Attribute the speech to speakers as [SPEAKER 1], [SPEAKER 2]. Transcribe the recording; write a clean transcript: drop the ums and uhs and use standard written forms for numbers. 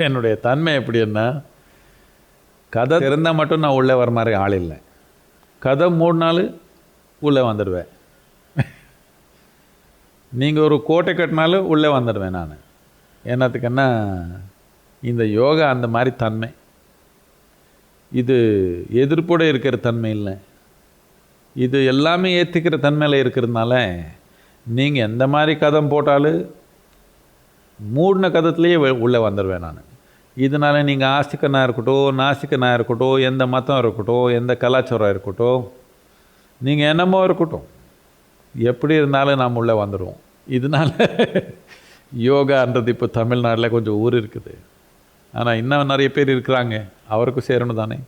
[SPEAKER 1] என்னுடைய தன்மை எப்படின்னா, கதை திறந்தால் மட்டும் நான் உள்ளே வர மாதிரி ஆள் இல்லை. கதை மூடினாலும் உள்ளே வந்துடுவேன். நீங்கள் ஒரு கோட்டை கட்டினாலும் உள்ளே வந்துடுவேன் நான். என்னத்துக்குன்னா, இந்த யோகா அந்த மாதிரி தன்மை. இது எதிர்ப்போடு இருக்கிற தன்மை இல்லை, இது எல்லாமே ஏற்றுக்கிற தன்மையில் இருக்கிறதுனால நீங்கள் எந்த மாதிரி கதம் போட்டாலும் மூடின கதத்துலேயே உள்ளே வந்துடுவேன் நான். இதனால் நீங்கள் ஆஸ்திகனாக இருக்கட்டும், நாஸ்திகனாக இருக்கட்டும், எந்த மதம் இருக்கட்டும், எந்த கலாச்சாரம் இருக்கட்டும், நீங்கள் என்னமோ இருக்கட்டும், எப்படி இருந்தாலும் நாம் உள்ளே வந்துடுவோம். இதனால் யோகான்றது இப்போ தமிழ்நாட்டில் கொஞ்சம் ஊர் இருக்குது. ஆனால் இன்னும் நிறைய பேர் இருக்கிறாங்க, அவருக்கும் சேரணும் தானே.